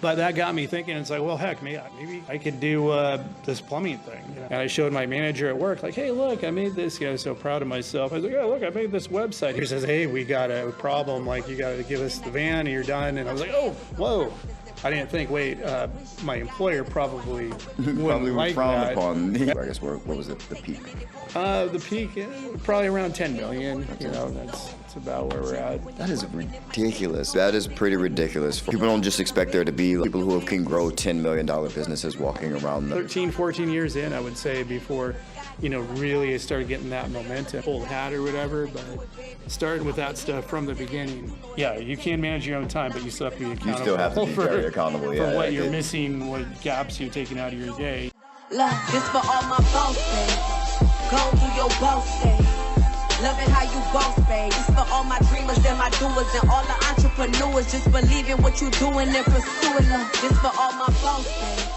But that got me thinking. It's like, well, heck, maybe I could do this plumbing thing. And I showed my manager at work, like, hey, look, I made this. I was so proud of myself. I was like, oh, look, I made this website. He says, hey, we got a problem. Like, you got to give us the van and you're done. And I was like, oh, whoa. I didn't think, my employer probably wouldn't like that. Upon. I guess what was it, the peak? The peak, probably around 10 million. That's about where we're at. That is ridiculous. That is pretty ridiculous. People don't just expect there to be people who can grow $10 million businesses walking around. 13, 14 years in, I would say, before, really I started getting that momentum. Old hat or whatever, but starting with that stuff from the beginning. Yeah, you can manage your own time, but you still have to be accountable. You still have to be very accountable, for what you're missing, what gaps you're taking out of your day. Look, this for all my boss days. Go do your boss days. Loving how you boss, babe. This for all my dreamers and my doers and all the entrepreneurs. Just believe in what you're doing and pursuing them. This for all my boss days.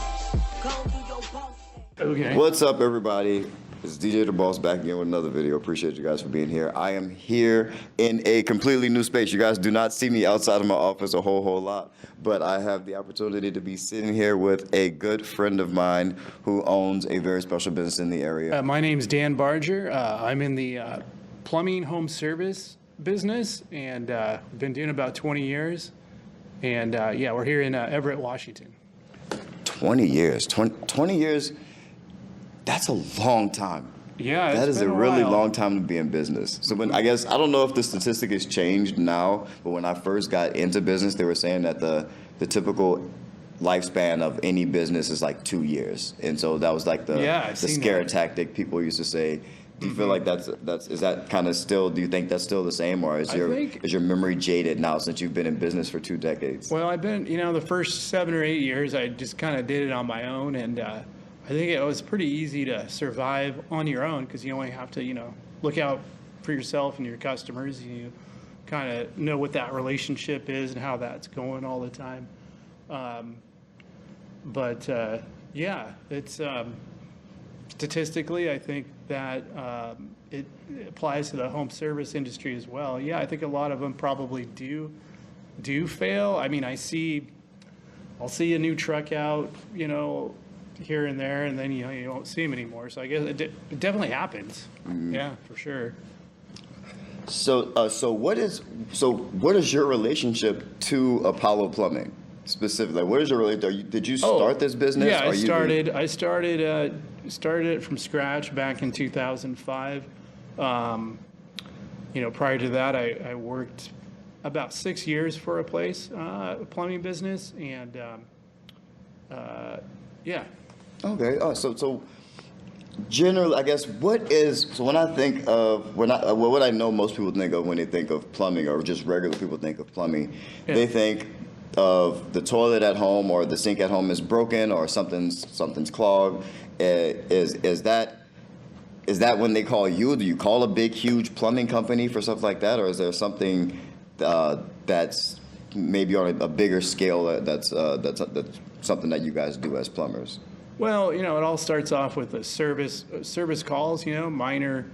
Go do your boss days. Okay. What's up, everybody? It's DJ the Boss back again with another video. Appreciate you guys for being here. I am here in a completely new space. You guys do not see me outside of my office a whole lot, but I have the opportunity to be sitting here with a good friend of mine who owns a very special business in the area. My name's Dan Barger. I'm in the plumbing home service business, and been doing about 20 years. And we're here in Everett, Washington. 20 years. 20 years. That's a long time. Yeah, that is a really while. long time to be in business. So I don't know if the statistic has changed now, but when I first got into business, they were saying that the typical lifespan of any business is like 2 years, and so that was like the scare tactic people used to say. Do you feel like is that kind of still? Do you think that's still the same, or is your memory jaded now since you've been in business for 2 decades? Well, I've been the first 7 or 8 years I just kind of did it on my own, and I think it was pretty easy to survive on your own because you only have to look out for yourself and your customers. You kind of know what that relationship is and how that's going all the time. It's statistically, I think that it applies to the home service industry as well. Yeah, I think a lot of them probably do fail. I mean, I'll see a new truck out, here and there, and then you won't see them anymore. So I guess it definitely happens. Mm-hmm. Yeah, for sure. So what is your relationship to Apollo Plumbing specifically? What is your relationship? Did you start this business? Yeah, I started it from scratch back in 2005. Prior to that, I worked about 6 years for a plumbing business, and yeah. Okay. So generally, I guess when I think of what I know most people think of when they think of plumbing, or just regular people think of plumbing, they think of the toilet at home or the sink at home is broken or something's clogged. Is that when they call you? Do you call a big, huge plumbing company for stuff like that, or is there something that's maybe on a bigger scale that's something that you guys do as plumbers? Well, it all starts off with the service calls, minor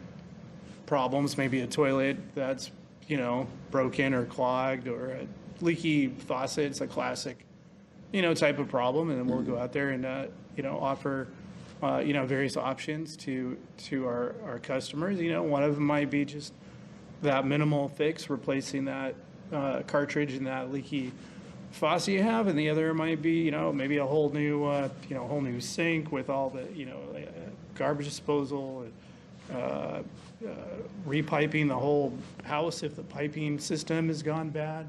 problems, maybe a toilet that's, broken or clogged, or a leaky faucet. It's a classic, type of problem. And then we'll go out there and, offer, various options to our customers. One of them might be just that minimal fix, replacing that cartridge in that leaky faucet you have, and the other might be, maybe a whole new sink with all the, garbage disposal, repiping the whole house if the piping system has gone bad.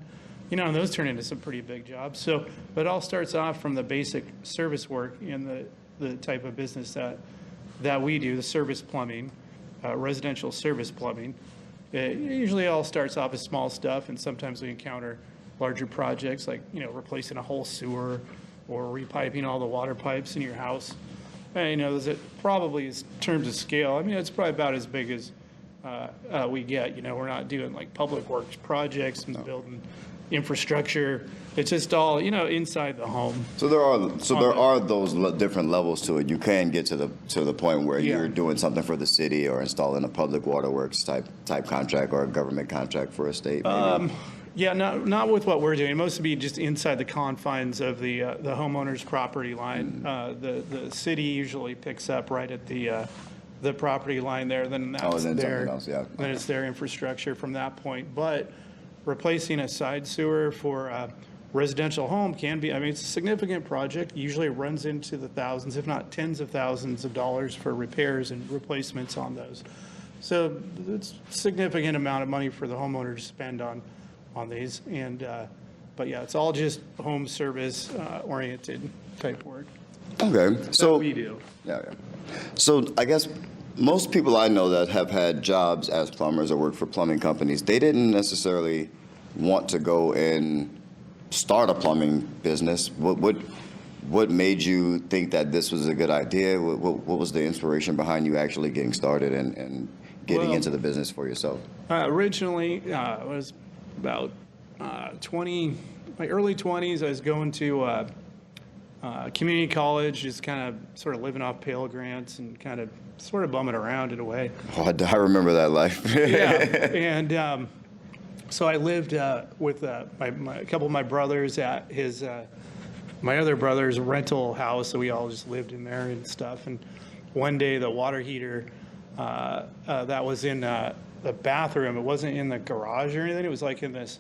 And those turn into some pretty big jobs. So, but it all starts off from the basic service work in the type of business that we do, the service plumbing, residential service plumbing. It usually all starts off as small stuff, and sometimes we encounter larger projects like, replacing a whole sewer or repiping all the water pipes in your house. And, it probably is terms of scale. I mean, it's probably about as big as we get. We're not doing like public works projects and building infrastructure. It's just all, inside the home. So there are those different levels to it. You can get to the point where you're doing something for the city or installing a public waterworks type contract or a government contract for a state. Yeah, not with what we're doing. Most would be just inside the confines of the homeowner's property line. The city usually picks up right at the property line there, then that's then their, something else, yeah. then it's their infrastructure from that point. But replacing a side sewer for a residential home can be, I mean, it's a significant project. Usually it runs into the thousands, if not tens of thousands of dollars for repairs and replacements on those. So it's a significant amount of money for the homeowner to spend on these. And, but yeah, it's all just home service oriented type work. Okay, That so we do. yeah. So I guess most people I know that have had jobs as plumbers or work for plumbing companies, they didn't necessarily want to go and start a plumbing business. What made you think that this was a good idea? What was the inspiration behind you actually getting started and getting Well, into the business for yourself? Originally, I was about 20, my early 20s. I was going to community college, just kind of sort of living off Pell Grants and kind of sort of bumming around in a way. Oh, I remember that life. Yeah, and so I lived with a couple of my brothers at his, my other brother's rental house, so we all just lived in there and stuff. And one day the water heater that was in the bathroom, it wasn't in the garage or anything, it was like in this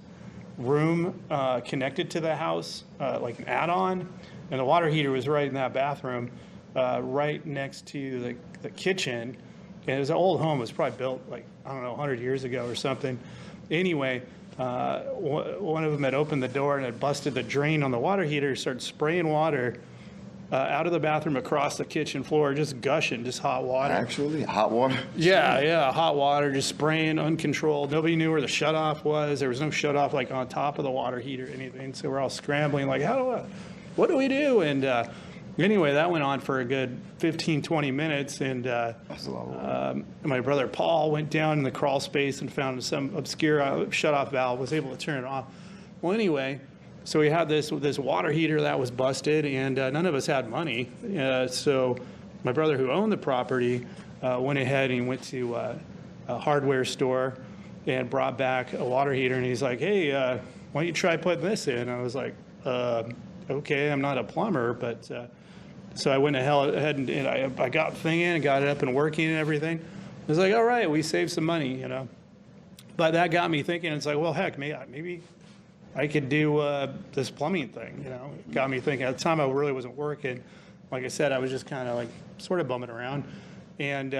room connected to the house, like an add-on, and the water heater was right in that bathroom, right next to the kitchen. And it was an old home, it was probably built like, I don't know, 100 years ago or something. Anyway, one of them had opened the door and had busted the drain on the water heater, started spraying water out of the bathroom across the kitchen floor, just gushing, just hot water. Actually, hot water? Yeah, hot water, just spraying uncontrolled. Nobody knew where the shutoff was. There was no shutoff like on top of the water heater or anything. So we're all scrambling like, what do we do? And anyway, that went on for a good 15, 20 minutes. And That's a lot of water. my brother Paul went down in the crawl space and found some obscure shutoff valve, was able to turn it off. Well, anyway, so we had this water heater that was busted, and none of us had money. So my brother, who owned the property, went ahead and went to a hardware store and brought back a water heater. And he's like, "Hey, why don't you try putting this in?" I was like, "Okay, I'm not a plumber, but." So I went ahead and I got the thing in and got it up and working and everything. I was like, all right, we saved some money, you know. But that got me thinking. It's like, well, heck, maybe I could do this plumbing thing, you know. It got me thinking. At the time, I really wasn't working. Like I said, I was just kind of like sort of bumming around. And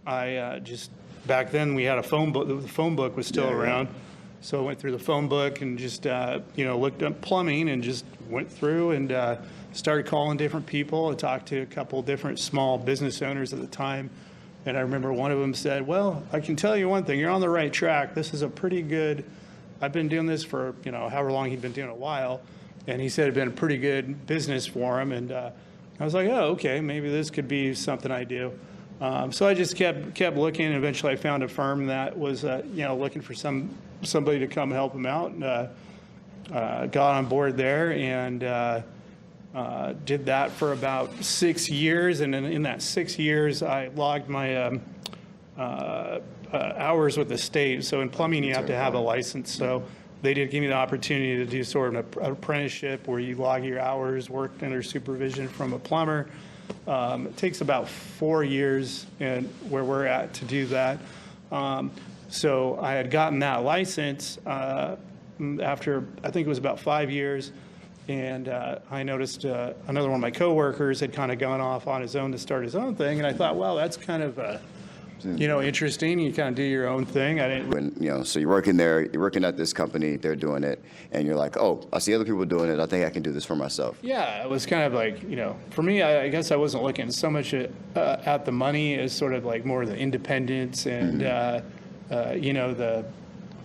I just, back then we had a phone book. The phone book was still around. So I went through the phone book and just, looked up plumbing and just went through and started calling different people. I talked to a couple different small business owners at the time. And I remember one of them said, well, I can tell you one thing, you're on the right track. This is a pretty good, I've been doing this for, however long he'd been doing it a while. And he said it'd been a pretty good business for him. And I was like, oh, okay, maybe this could be something I do. So I just kept looking, and eventually I found a firm that was, looking for somebody to come help him out. And got on board there and did that for about 6 years. And in that 6 years, I logged my hours with the state. So in plumbing, you have to have a license. So they did give me the opportunity to do sort of an apprenticeship where you log your hours, worked under supervision from a plumber. It takes about 4 years and where we're at to do that. So I had gotten that license after, I think it was about 5 years. And I noticed another one of my coworkers had kind of gone off on his own to start his own thing. And I thought, well, that's kind of, interesting. You kind of do your own thing. I didn't. So you're working there, you're working at this company, they're doing it, and you're like, oh, I see other people doing it. I think I can do this for myself. Yeah, it was kind of like, for me, I guess I wasn't looking so much at the money as sort of like more the independence and, the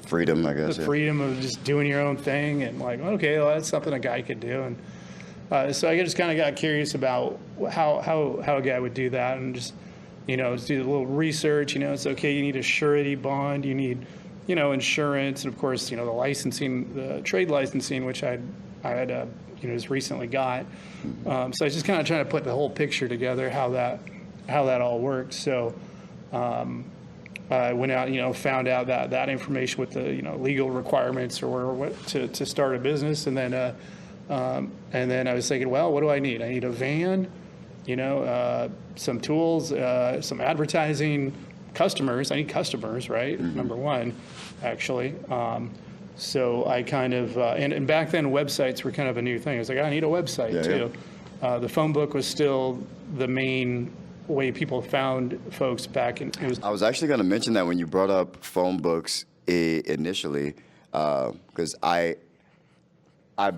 freedom, I guess. The freedom of just doing your own thing, and like, okay, well, that's something a guy could do. And so I just kind of got curious about how a guy would do that, and just, just do a little research. It's okay, you need a surety bond, you need, insurance, and of course, the licensing, the trade licensing, which I had just recently got. So I was just kind of trying to put the whole picture together, how that all works. So went out, found out that information with the, legal requirements or what to start a business. And then I was thinking, well, what do I need? I need a van, some tools, some advertising, customers. I need customers, right? Number one, actually. So I kind of, and back then websites were kind of a new thing. I was like, I need a website too. The phone book was still the main way people found folks back in. I was actually going to mention that when you brought up phone books initially, because I'm a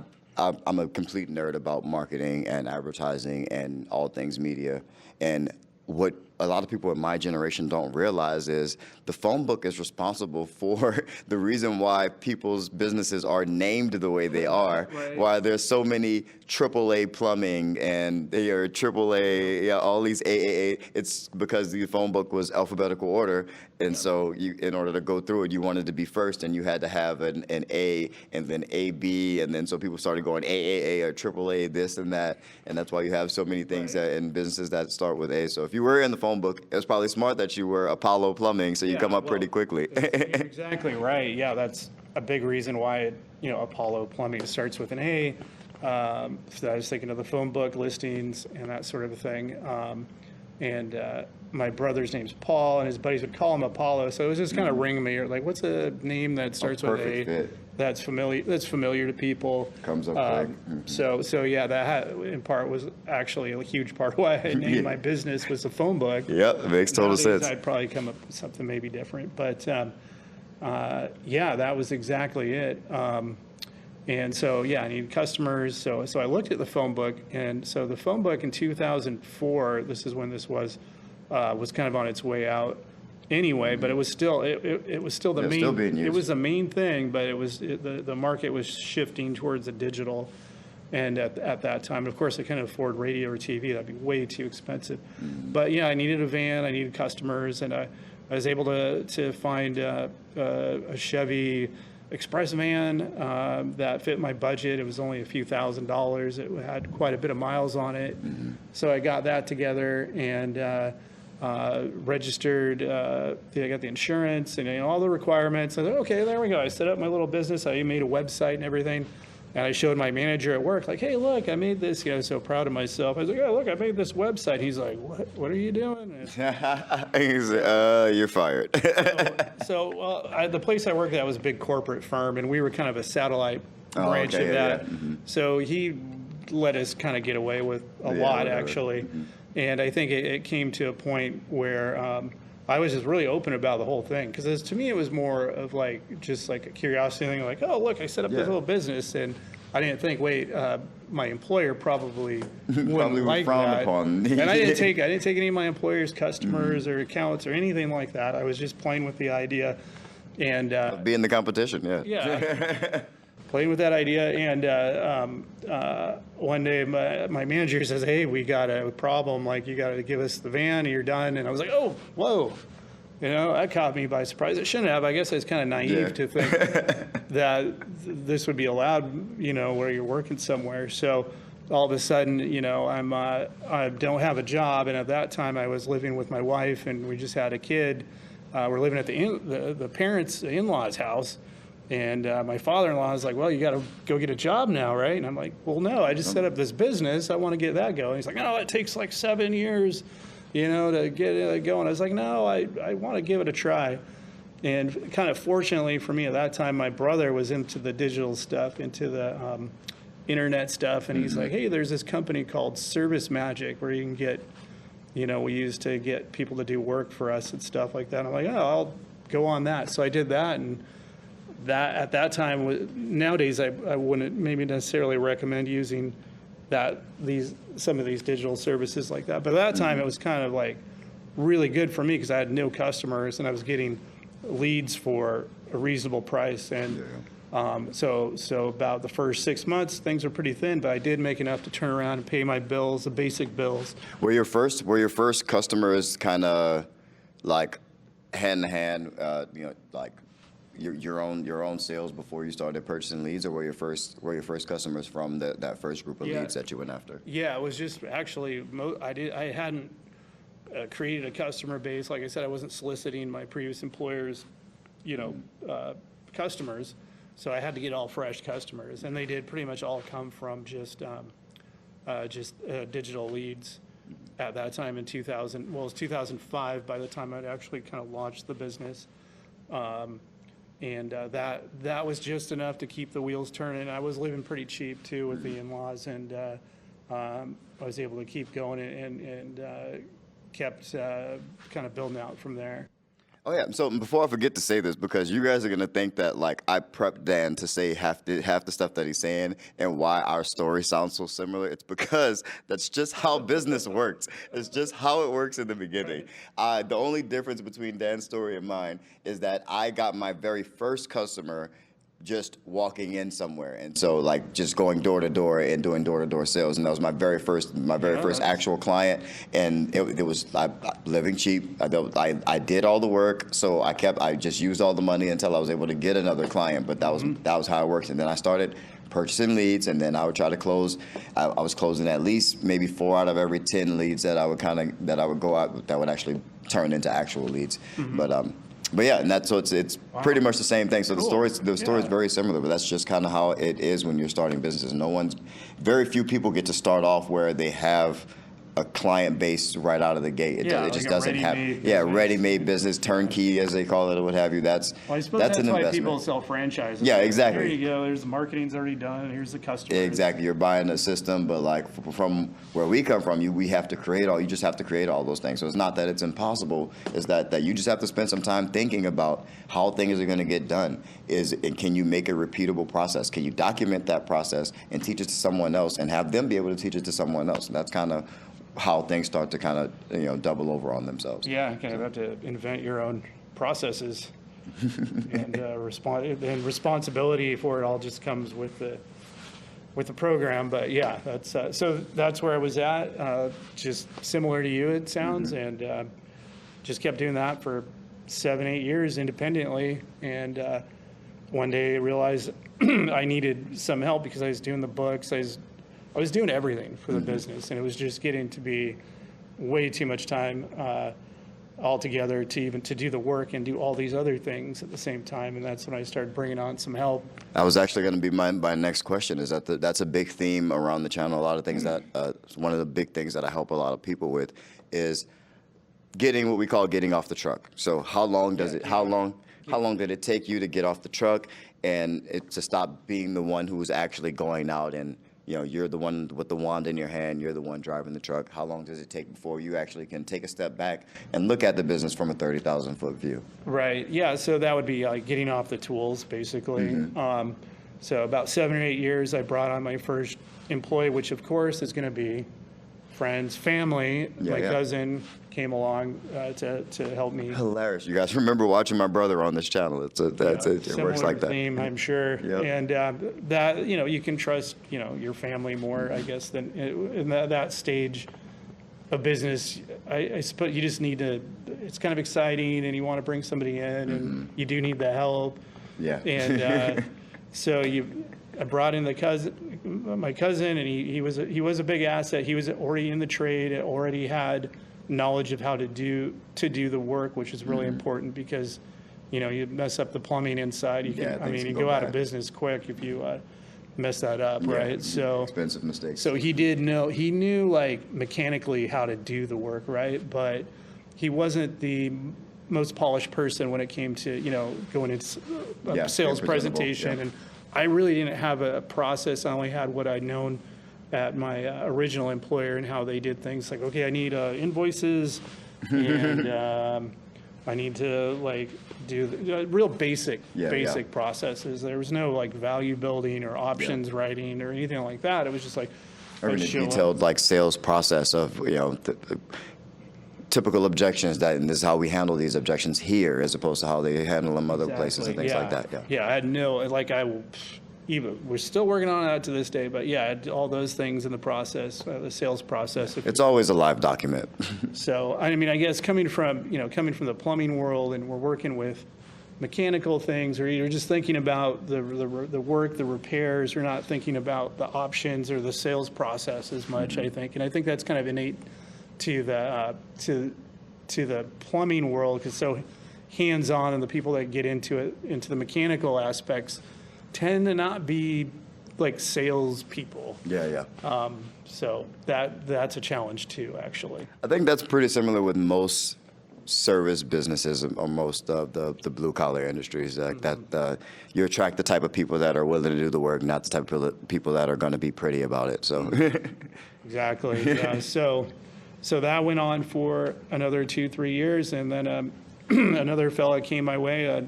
complete nerd about marketing and advertising and all things media. And what a lot of people in my generation don't realize is the phone book is responsible for the reason why people's businesses are named the way they are, Right. why there's so many AAA plumbing and AAA, all these AAA. It's because the phone book was alphabetical order, and so in order to go through it, you wanted to be first, and you had to have an A, and then AB, and then so people started going AAA or AAA, this and that, and that's why you have so many things in businesses that start with A. So if you were in the phone book, it was probably smart that you were Apollo Plumbing, so you come up pretty quickly. You're exactly right. Yeah, that's a big reason why Apollo Plumbing starts with an A. So I was thinking of the phone book listings and that sort of a thing. And my brother's name's Paul, and his buddies would call him Apollo. So it was just kind of ringing me, like, what's a name that starts with A? Fit. That's familiar to people. Comes up quick. So yeah, that in part was actually a huge part of why I named my business was the phone book. Yep, it makes total Nowadays, sense. I'd probably come up with something maybe different, but yeah, that was exactly it. And so yeah, I needed customers. So I looked at the phone book, and so the phone book in 2004. This is when this was kind of on its way out. Anyway, but it was still it was still the It's main. still being used. It was the main thing, but it was the market was shifting towards the digital, and at that time, of course, I couldn't afford radio or TV. That'd be way too expensive. But yeah, I needed a van. I needed customers, and I was able to find a Chevy Express van that fit my budget. It was only a few $1,000s. It had quite a bit of miles on it, so I got that together and. Registered, I got the insurance and all the requirements. I thought, okay, there we go. I set up my little business. I made a website and everything. And I showed my manager at work, like, hey, look, I made this. I was so proud of myself. I was like, oh, look, I made this website. He's like, what are you doing? He's like, you're fired. The place I worked at was a big corporate firm, and we were kind of a satellite branch of that. So he let us kind of get away with a lot, actually. And I think it came to a point where I was just really open about the whole thing. Because to me, it was more of just like a curiosity thing. Like, oh, look, I set up this little business. And I didn't think, wait, my employer probably wouldn't like that. Upon. And I didn't take any of my employer's customers or accounts or anything like that. I was just playing with the idea. And be in the competition, yeah. Playing with that idea, and one day my manager says, hey, we got a problem, like you got to give us the van and you're done. And I was like, oh, whoa, that caught me by surprise. It shouldn't have. I guess I was kind of naive to think that this would be allowed, where you're working somewhere. So all of a sudden, I don't have a job, and at that time I was living with my wife, and we just had a kid. We're living at the parents' in-laws' house. And my father-in-law is like, well, you got to go get a job now, right? And I'm like, well, no, I just set up this business. I want to get that going. He's like, no, it takes like 7 years, to get it going. I was like, no, I want to give it a try. And kind of fortunately for me at that time, my brother was into the digital stuff, into the internet stuff. And he's like, hey, there's this company called Service Magic where you can get, we used to get people to do work for us and stuff like that. And I'm like, oh, I'll go on that. So I did that, and that at that time, nowadays I wouldn't maybe necessarily recommend using some of these digital services like that. But at that time, it was kind of like really good for me because I had no customers and I was getting leads for a reasonable price. And so about the first 6 months, things were pretty thin, but I did make enough to turn around and pay my bills, the basic bills. Were your first customers kind of like hand in hand, like your own sales before you started purchasing leads, or were your first customers from that first group of leads that you went after? Yeah, it was just actually I hadn't created a customer base. Like I said, I wasn't soliciting my previous employer's, customers. So I had to get all fresh customers, and they did pretty much all come from just digital leads at that time in 2000. Well, it was 2005 by the time I'd actually kind of launched the business. That was just enough to keep the wheels turning. I was living pretty cheap too with the in-laws, and I was able to keep going and kept kind of building out from there. Oh yeah. So before I forget to say this, because you guys are gonna think that like I prepped Dan to say half the stuff that he's saying and why our story sounds so similar. It's because that's just how business works. It's just how it works in the beginning. The only difference between Dan's story and mine is that I got my very first customer just walking in somewhere, and so like just going door to door and doing door to door sales, and that was my very first actual client, and it was living cheap. I did all the work, so I just used all the money until I was able to get another client. But that was how it works, and then I started purchasing leads, and then I would try to close. I was closing at least maybe 4 out of every 10 leads that I would go out that would actually turn into actual leads. But yeah, and that's so it's pretty much the same thing. So Cool. the story is very similar, but that's just kind of how it is when you're starting businesses. Very few people get to start off where they have a client base right out of the gate. It Like just a doesn't have ready-made ready-made business, turnkey as they call it or what have you. Well, I suppose that's an why investment. people sell franchises. Yeah, exactly. Here you go. There's the marketing's already done. Here's the customer. Exactly. You're buying a system, but like from where we come from, you have to create all. You just have to create all those things. So it's not that it's impossible. It's that you just have to spend some time thinking about how things are going to get done. And can you make a repeatable process? Can you document that process and teach it to someone else, and have them be able to teach it to someone else? And that's kind of how things start to kind of double over on themselves. Yeah, kind of have to invent your own processes, and responsibility for it all just comes with the program. But yeah, that's where I was at. Just similar to you, it sounds, and just kept doing that for 7-8 years independently. And one day I realized I needed some help because I was doing the books. I was doing everything for the business, and it was just getting to be way too much time altogether to do the work and do all these other things at the same time. And that's when I started bringing on some help. That was actually going to be my next question. Is that's a big theme around the channel. A lot of things that one of the big things that I help a lot of people with is getting what we call getting off the truck. So how long did it take you to get off the truck and to stop being the one who was actually going out and you're the one with the wand in your hand, you're the one driving the truck. How long does it take before you actually can take a step back and look at the business from a 30,000-foot view? Right. Yeah. So that would be like getting off the tools, basically. So about 7 or 8 years, I brought on my first employee, which of course is going to be friends, family. My cousin came along to help me. Hilarious. You guys remember watching my brother on this channel. It works like that. Theme, I'm sure. Yep. And that, you can trust, your family more, I guess, than in that stage of business. I suppose you just need to, it's kind of exciting and you want to bring somebody in and you do need the help. Yeah. And so I brought in my cousin, and he was a big asset. He was already in the trade, already had knowledge of how to do the work, which is really important because, you mess up the plumbing inside. You go out of business quick if you mess that up, right? So expensive mistakes. So he knew like mechanically how to do the work, right? But he wasn't the most polished person when it came to, going into a sales presentation. And I really didn't have a process. I only had what I'd known at my original employer and how they did things. Like, okay, I need invoices, and I need to like do the real basic processes. There was no like value building or options writing or anything like that. It was just like a detailed like sales process of typical objections and this is how we handle these objections here as opposed to how they handle them other places and things like that. I had we're still working on that to this day, but I had all those things in the process, the sales process. It's always a live document. So, I guess coming from the plumbing world, and we're working with mechanical things, or you're just thinking about the work, the repairs, you're not thinking about the options or the sales process as much, I think. And I think that's kind of innate to the plumbing world, because so hands-on, and the people that get into it, into the mechanical aspects, tend to not be like salespeople. Yeah. So that's a challenge too, actually. I think that's pretty similar with most service businesses or most of the blue collar industries. Like that, you attract the type of people that are willing to do the work, not the type of people that are going to be pretty about it. So Exactly. Yeah. So that went on for another 2-3 years, and then another fella came my way.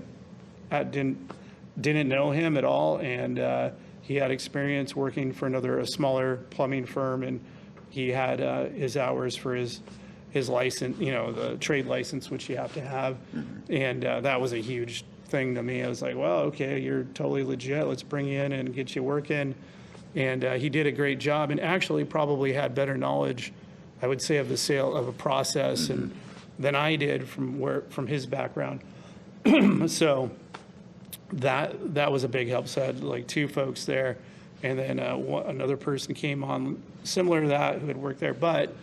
I didn't know him at all, and he had experience working for a smaller plumbing firm, and he had his hours for his license, the trade license, which you have to have, and that was a huge thing to me. I was like, well, okay, you're totally legit. Let's bring you in and get you working. And he did a great job, and actually probably had better knowledge, I would say, of the sale of a process and than I did from his background. So that was a big help. So I had like 2 folks there, and then another person came on similar to that who had worked there. But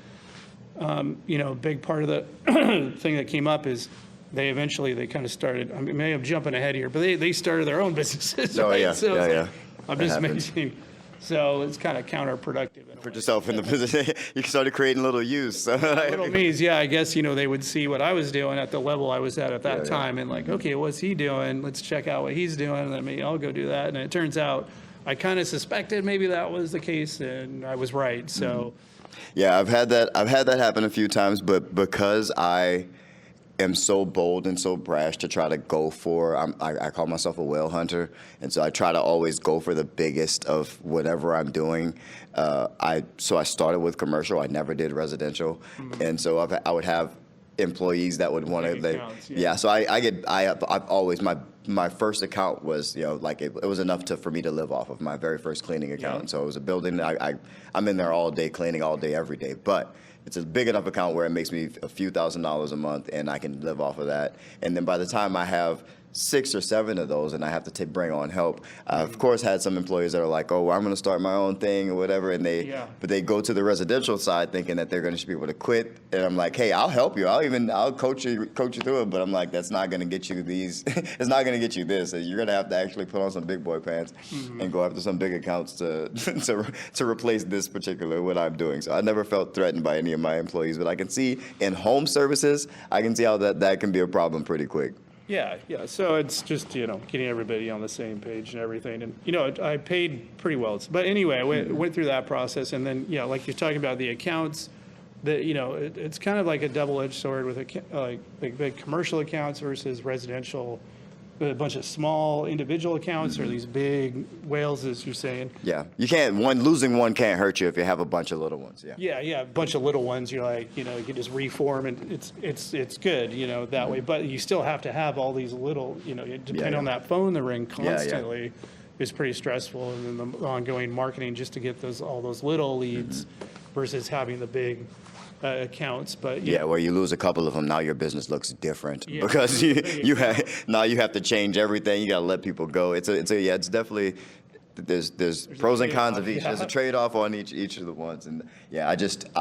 a big part of the thing that came up is they kind of started. I mean, maybe I'm jumping ahead here, but they started their own businesses. Oh, right? yeah, So it's yeah. like, I'm just mentioning. So it's kind of counterproductive. put yourself in the position. You started creating little U's. So. Little me's, yeah. I guess they would see what I was doing at the level I was at that time, and like, okay, what's he doing? Let's check out what he's doing, and then maybe I'll go do that. And it turns out I kind of suspected maybe that was the case, and I was right. So. Yeah, I've had that happen a few times, but because I am so bold and so brash to try to go for, I call myself a whale hunter, and so I try to always go for the biggest of whatever I'm doing. I started with commercial. I never did residential, and so I would have employees that would want to. So I've always my first account was it was enough for me to live off of, my very first cleaning account. Yeah. So it was a building. I'm in there all day cleaning, all day every day, but it's a big enough account where it makes me a few $1,000s a month, and I can live off of that. And then by the time I have 6 or 7 of those, and I have to bring on help. Of course, had some employees that are like, "Oh, well, I'm going to start my own thing or whatever," and but they go to the residential side thinking that they're going to be able to quit. And I'm like, "Hey, I'll help you. I'll coach you through it." But I'm like, that's not going to get you these. It's not going to get you this. You're going to have to actually put on some big boy pants and go after some big accounts to replace this particular what I'm doing. So I never felt threatened by any of my employees, but I can see in home services, I can see how that can be a problem pretty quick. Yeah. So it's just, getting everybody on the same page and everything. And, I paid pretty well. But anyway, I went through that process. And then, like you're talking about the accounts, it's kind of like a double-edged sword with like big commercial accounts versus residential, a bunch of small individual accounts or these big whales, as you're saying. Yeah. You can't, losing one can't hurt you if you have a bunch of little ones. Yeah, a bunch of little ones. You're like, you can just reform, and it's good, that way. But you still have to have all these little, depending on that phone the ring constantly is pretty stressful, and then the ongoing marketing just to get all those little leads versus having the big accounts. But where you lose a couple of them, now your business looks different because you have to change everything. You got to let people go. It's definitely. There's pros and cons of each. There's a trade-off on each of the ones, and I didn't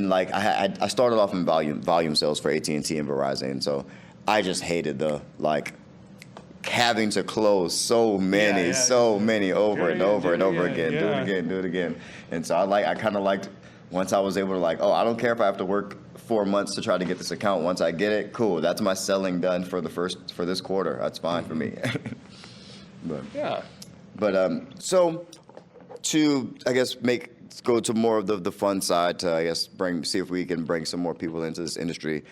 like. I started off in volume sales for AT&T and Verizon, and so I just hated the having to close so many over and over again, do it again, and so I kind of liked. Once I was able to I don't care if I have to work 4 months to try to get this account. Once I get it, cool. That's my selling done for this quarter. That's fine for me. So to go to more of the fun side to see if we can bring some more people into this industry.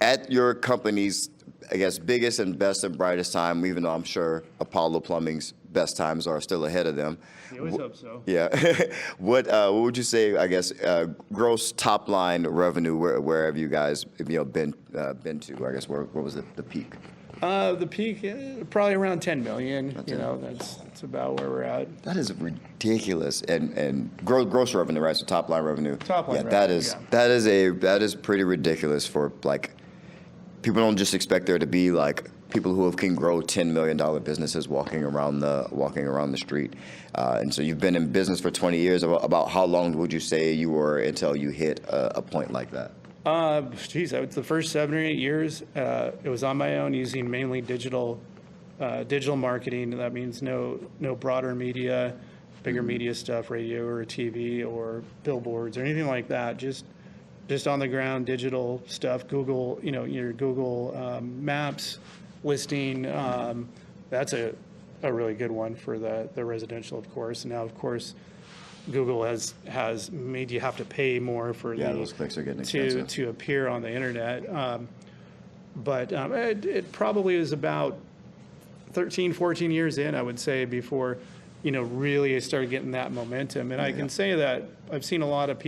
At your company's biggest and best and brightest time, even though I'm sure Apollo Plumbing's best times are still ahead of them. You always hope so. Yeah. What would you say, gross top line revenue, where have you guys been to? Where was the peak? The peak, probably around 10 million. That's about where we're at. That is ridiculous. And gross revenue, right? So top line revenue. Top line revenue. That is pretty ridiculous for people don't just expect there to be people who can grow $10 million businesses walking around the street. And so you've been in business for 20 years. About how long would you say you were until you hit a point like that? The first 7 or 8 years, it was on my own using mainly digital marketing. That means no broader media, bigger media stuff, radio or TV or billboards or anything like that. Just on the ground digital stuff. Google, your Google Maps listing. That's a really good one for the residential, of course. And now, of course, Google has made you have to pay more for those clicks are getting expensive to appear on the internet. But it probably is about 13, 14 years in, I would say, before really I started getting that momentum. And I can say that I've seen a lot of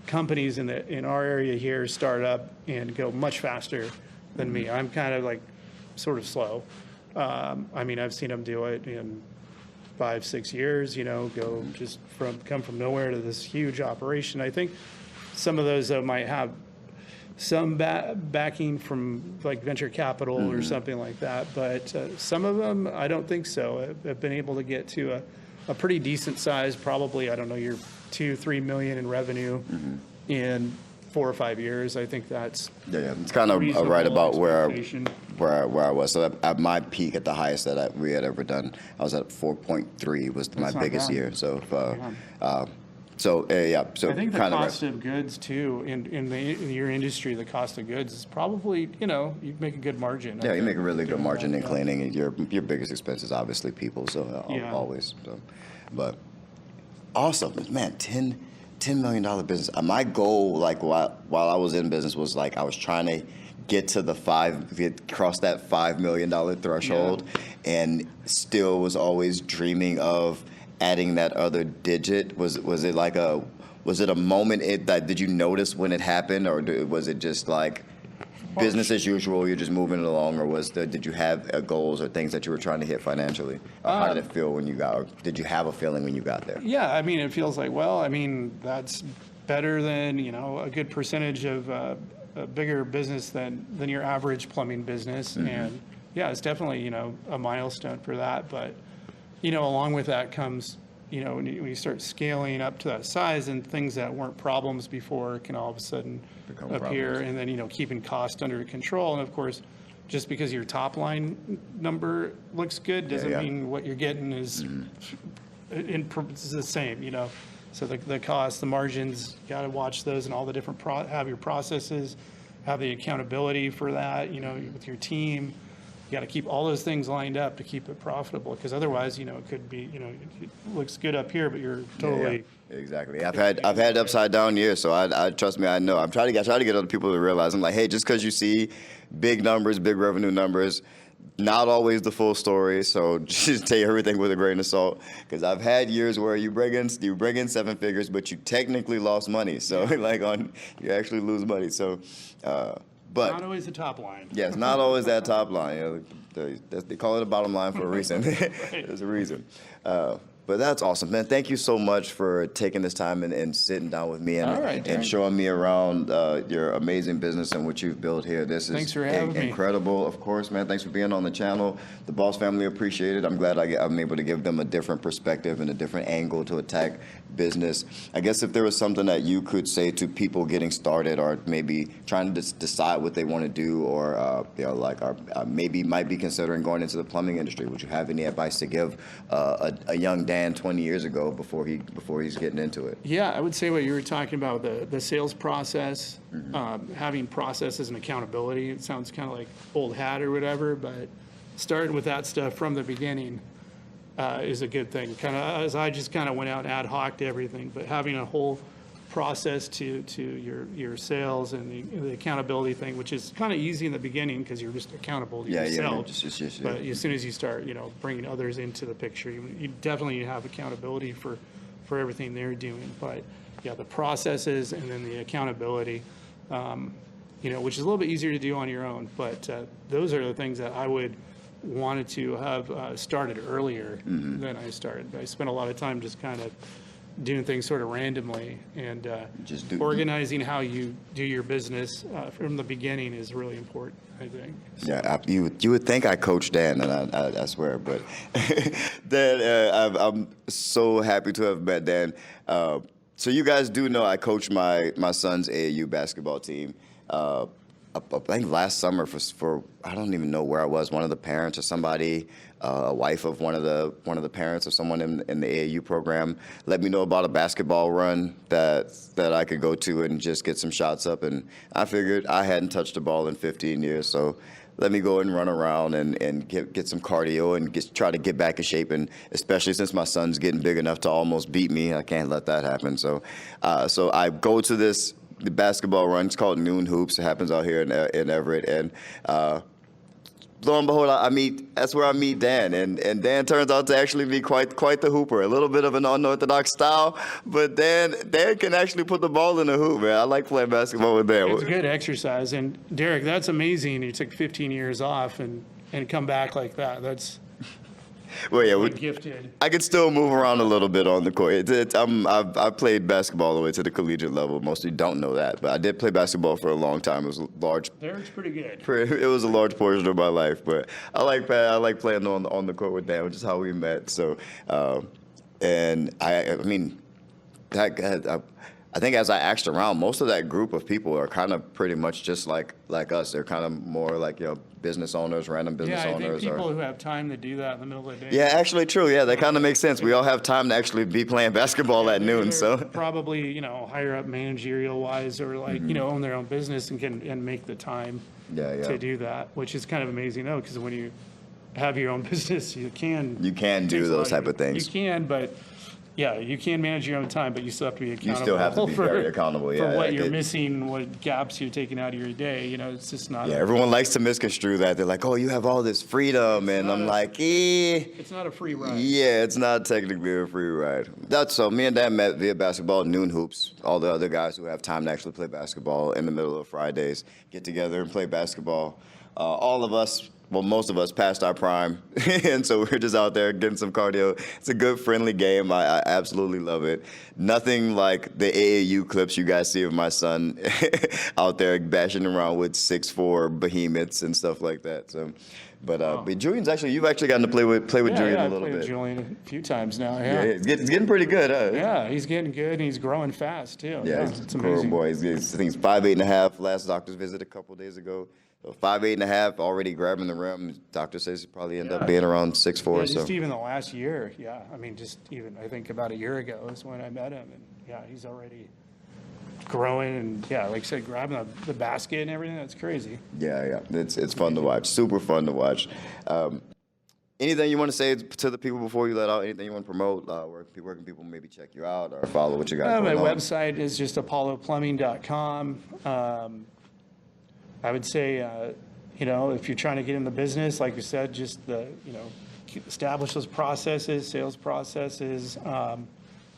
companies in our area here start up and go much faster than me. I'm kind of like sort of slow. I've seen them do it in 5-6 years, go just come from nowhere to this huge operation. I think some of those though might have some backing from like venture capital or something like that, but some of them I don't think so. I've been able to get to a pretty decent size, probably, I don't know, your 2-3 million in revenue in 4 or 5 years. I think that's it's kind of right about where I was. So at my peak, at the highest that we had ever done, I was at 4.3 was my biggest year. So So I think the cost of goods too in your industry, the cost of goods is probably you make a good margin. Yeah, you make a really good margin in cleaning. And your biggest expense is obviously people. So always. So, but awesome, man. $10 million business. My goal, like while I was in business, was like I was trying to get to cross that $5 million threshold, and still was always dreaming of adding that other digit. Was it a moment that did you notice when it happened, or was it just like business as usual, you're just moving it along, or did you have goals or things that you were trying to hit financially? How did it feel when you got, or did you have a feeling when you got there? Yeah, it feels like, that's better than, a good percentage of a bigger business than your average plumbing business. And yeah, it's definitely, a milestone for that. But, along with that comes, when you start scaling up to that size, and things that weren't problems before can all of a sudden Become appear. problems. And then, keeping cost under control. And of course, just because your top line number looks good doesn't mean what you're getting is it's the same, So the cost, the margins, you got to watch those, and all the different have your processes, have the accountability for that, with your team. You got to keep all those things lined up to keep it profitable, because otherwise, it could be, it looks good up here, but you're totally. Yeah, exactly. I've had upside down years, so I trust me, I know. I'm trying to get other people to realize. I'm like, hey, just because you see big numbers, big revenue numbers, not always the full story. So just take everything with a grain of salt, because I've had years where you bring in 7 figures, but you technically lost money. So you actually lose money. So. But not always the top line. Yes, not always that top line. They call it a bottom line for a reason. There's a reason. But that's awesome, man. Thank you so much for taking this time and sitting down with me and showing me around your amazing business and what you've built here. This is Thanks for having me. Incredible. Of course, man. Thanks for being on the channel. The Boss family appreciate it. I'm glad I'm able to give them a different perspective and a different angle to attack business. I guess if there was something that you could say to people getting started, or maybe trying to decide what they want to do, or maybe might be considering going into the plumbing industry, would you have any advice to give a young Dan 20 years ago before he's getting into it? Yeah, I would say what you were talking about, the sales process, having processes and accountability. It sounds kind of like old hat or whatever, but starting with that stuff from the beginning is a good thing. Kind of as I just kind of went out ad hoc to everything, but having a whole process to your sales and the accountability thing, which is kind of easy in the beginning because you're just accountable to yourself. But as soon as you start, bringing others into the picture, you definitely have accountability for everything they're doing. But yeah, the processes and then the accountability, which is a little bit easier to do on your own. But those are the things that I would wanted to have started earlier than I started. I spent a lot of time just kind of doing things sort of randomly, and Just do- organizing how you do your business from the beginning is really important, I think. Yeah, you would think I coached Dan, and I swear, but Dan, I'm so happy to have met Dan. So you guys do know I coach my son's AAU basketball team. I think last summer for I don't even know where I was, one of the parents or somebody, a wife of one of the parents or someone in the AAU program let me know about a basketball run that I could go to and just get some shots up, and I figured I hadn't touched a ball in 15 years, so let me go and run around and get some cardio and try to get back in shape, and especially since my son's getting big enough to almost beat me, I can't let that happen. So I go to the basketball run. It's called Noon Hoops. It happens out here in Everett, and lo and behold, that's where I meet Dan, and Dan turns out to actually be quite the hooper. A little bit of an unorthodox style, but Dan can actually put the ball in the hoop, man. I like playing basketball with Dan. It's good exercise, and Derek, that's amazing. You took 15 years off and come back like that. That's Well, yeah, gifted. I can still move around a little bit on the court. I've played basketball all the way to the collegiate level. Most of you don't know that, but I did play basketball for a long time. It was a large. Derek's pretty good. It was a large portion of my life, but I like playing on the court with Dan, which is how we met. So, and I mean, I think as I asked around, most of that group of people are kind of pretty much just like us. They're kind of more like business owners, random business Yeah, I owners. think people who have time to do that in the middle of the day. Yeah, actually, true. Yeah, that kind of makes sense. We all have time to actually be playing basketball at noon. They're So probably higher up managerial wise, or like own their own business and make the time yeah. to do that, which is kind of amazing though, because when you have your own business, you can You can do takes a lot those type of things. You can, but yeah, you can manage your own time, but you still have to be accountable. You still have to be very accountable. Yeah, for what like you're missing, what gaps you're taking out of your day. It's just not. Yeah, everyone likes to misconstrue that. They're like, "Oh, you have all this freedom," and I'm like, It's not a free ride. Yeah, it's not technically a free ride. That's so. Me and Dan met via basketball, Noon Hoops. All the other guys who have time to actually play basketball in the middle of Fridays get together and play basketball. All of us, well, most of us passed our prime, and so we're just out there getting some cardio. It's a good, friendly game. I absolutely love it. Nothing like the AAU clips you guys see of my son out there bashing around with 6'4" behemoths and stuff like that. So, but Julian's you've actually gotten to play with Julian a little I played bit. with Julian a few times now. Yeah, Yeah, it's getting pretty good, huh? yeah, he's getting good and he's growing fast too. Yeah, It's cool amazing. boy. I think he's 5'8.5". Last doctor's visit a couple days ago. So 5'8.5", already grabbing the rim. Doctor says he'll probably end up being around 6'4". Yeah, So just even the last year, yeah. I mean, just even I think about a year ago is when I met him, and yeah, he's already growing and yeah, like I said, grabbing the basket and everything. That's crazy. yeah, it's fun to watch. Super fun to watch. Anything you want to say to the people before you let out? Anything you want to promote? Where can people maybe check you out or follow what you got My going on? website is just apolloplumbing.com. I would say, if you're trying to get in the business, like you said, just establish those processes, sales processes,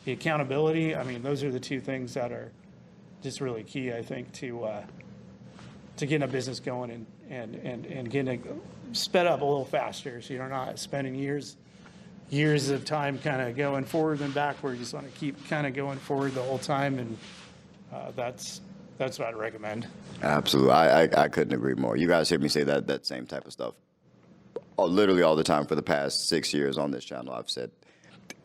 the accountability. I mean, those are the two things that are just really key, I think, to getting a business going and getting it sped up a little faster, so you're not spending years of time kind of going forward and backward. You just want to keep kind of going forward the whole time, and that's what I'd recommend. Absolutely. I couldn't agree more. You guys hear me say that same type of stuff literally all the time for the past 6 years on this channel. I've said,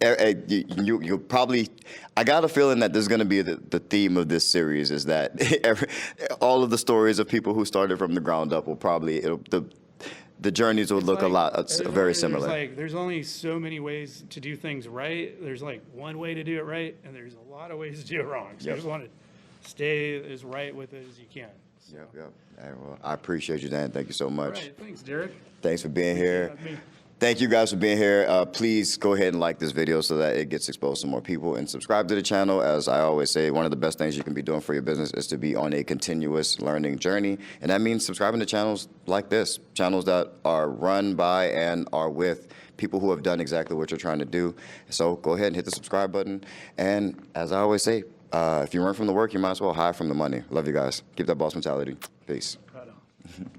you probably, I got a feeling that this is going to be the theme of this series is that all of the stories of people who started from the ground up will probably, the journeys will look very similar. There's only so many ways to do things right. There's like one way to do it right, and there's a lot of ways to do it wrong. So you just want to stay as right with it as you can. So. Yep. Hey, well, I appreciate you, Dan. Thank you so All much. right, thanks, Derek. Thanks for being here. Appreciate me. Thank you guys for being here. Please go ahead and like this video so that it gets exposed to more people, and subscribe to the channel. As I always say, one of the best things you can be doing for your business is to be on a continuous learning journey. And that means subscribing to channels like this, channels that are run by and are with people who have done exactly what you're trying to do. So go ahead and hit the subscribe button. And as I always say, if you run from the work, you might as well hide from the money. Love you guys. Keep that boss mentality. Peace. Right on.